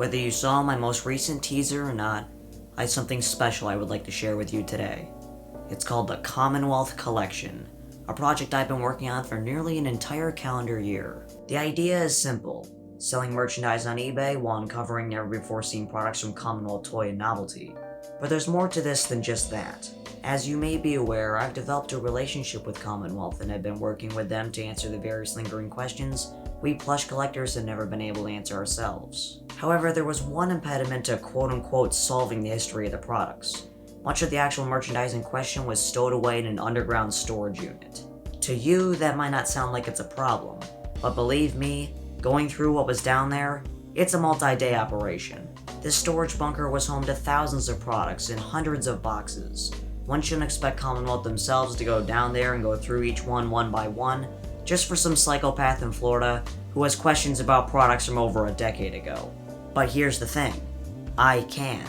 Whether you saw my most recent teaser or not, I have something special I would like to share with you today. It's called the Commonwealth Collection, a project I've been working on for nearly an entire calendar year. The idea is simple: selling merchandise on eBay while uncovering never-before-seen products from Commonwealth Toy and Novelty. But there's more to this than just that. As you may be aware, I've developed a relationship with Commonwealth and have been working with them to answer the various lingering questions we plush collectors have never been able to answer ourselves. However, there was one impediment to quote-unquote solving the history of the products. Much of the actual merchandise in question was stowed away in an underground storage unit. To you, that might not sound like it's a problem, but believe me, going through what was down there, it's a multi-day operation. This storage bunker was home to thousands of products in hundreds of boxes. One shouldn't expect Commonwealth themselves to go down there and go through each one by one, just for some psychopath in Florida who has questions about products from over a decade ago. But here's the thing, I can.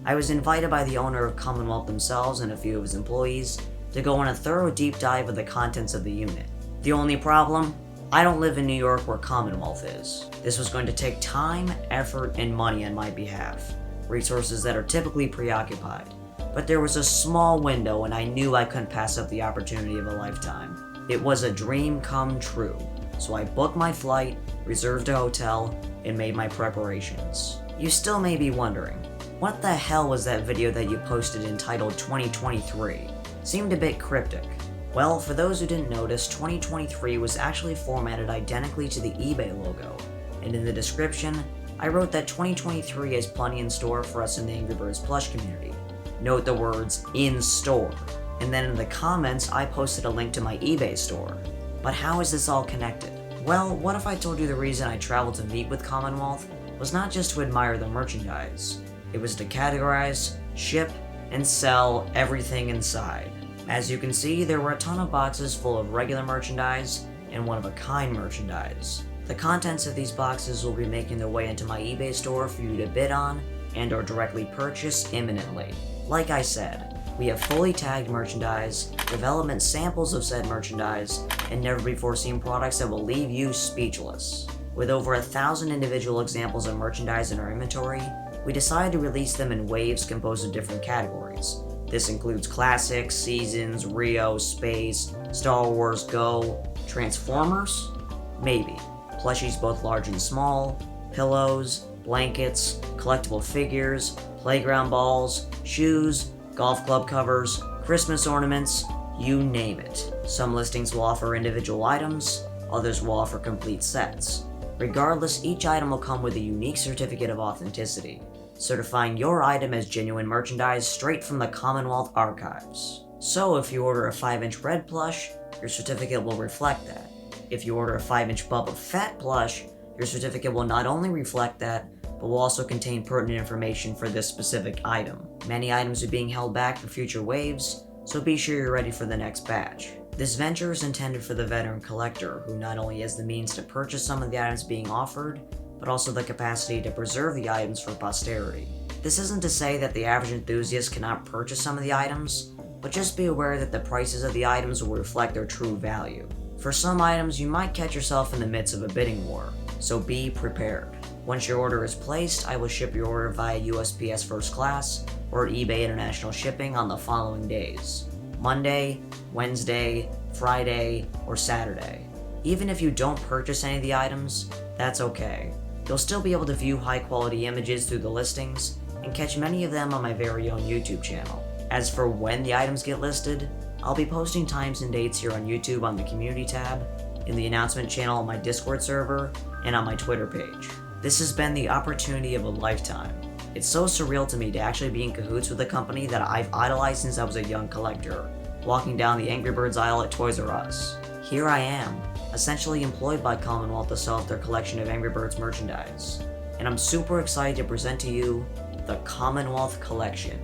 I was invited by the owner of Commonwealth themselves and a few of his employees to go on a thorough deep dive of the contents of the unit. The only problem? I don't live in New York where Commonwealth is. This was going to take time, effort, and money on my behalf, resources that are typically preoccupied. But there was a small window and I knew I couldn't pass up the opportunity of a lifetime. It was a dream come true, so I booked my flight, reserved a hotel, and made my preparations. You still may be wondering, what the hell was that video that you posted entitled 2023? Seemed a bit cryptic. Well, for those who didn't notice, 2023 was actually formatted identically to the eBay logo, and in the description, I wrote that 2023 has plenty in store for us in the Angry Birds plush community. Note the words "in store," and then in the comments I posted a link to my eBay store. But how is this all connected? Well, what if I told you the reason I traveled to meet with Commonwealth was not just to admire the merchandise, it was to categorize, ship, and sell everything inside. As you can see, there were a ton of boxes full of regular merchandise and one-of-a-kind merchandise. The contents of these boxes will be making their way into my eBay store for you to bid on and or directly purchase imminently. Like I said, we have fully tagged merchandise, development samples of said merchandise, and never-before-seen products that will leave you speechless. With over 1,000 individual examples of merchandise in our inventory, we decided to release them in waves composed of different categories. This includes Classics, Seasons, Rio, Space, Star Wars, Go, Transformers? Maybe. Plushies both large and small, pillows, blankets, collectible figures, playground balls, shoes, golf club covers, Christmas ornaments, you name it. Some listings will offer individual items, others will offer complete sets. Regardless, each item will come with a unique certificate of authenticity, certifying your item as genuine merchandise straight from the Commonwealth archives. So if you order a 5-inch red plush, your certificate will reflect that. If you order a 5-inch Boba Fett plush, your certificate will not only reflect that, but will also contain pertinent information for this specific item. Many items are being held back for future waves, so be sure you're ready for the next batch. This venture is intended for the veteran collector, who not only has the means to purchase some of the items being offered, but also the capacity to preserve the items for posterity. This isn't to say that the average enthusiast cannot purchase some of the items, but just be aware that the prices of the items will reflect their true value. For some items, you might catch yourself in the midst of a bidding war, so be prepared. Once your order is placed, I will ship your order via USPS First Class or eBay International Shipping on the following days: Monday, Wednesday, Friday, or Saturday. Even if you don't purchase any of the items, that's okay. You'll still be able to view high-quality images through the listings and catch many of them on my very own YouTube channel. As for when the items get listed, I'll be posting times and dates here on YouTube on the Community tab, in the announcement channel on my Discord server, and on my Twitter page. This has been the opportunity of a lifetime. It's so surreal to me to actually be in cahoots with a company that I've idolized since I was a young collector, walking down the Angry Birds aisle at Toys R Us. Here I am, essentially employed by Commonwealth to sell off their collection of Angry Birds merchandise. And I'm super excited to present to you the Commonwealth Collection.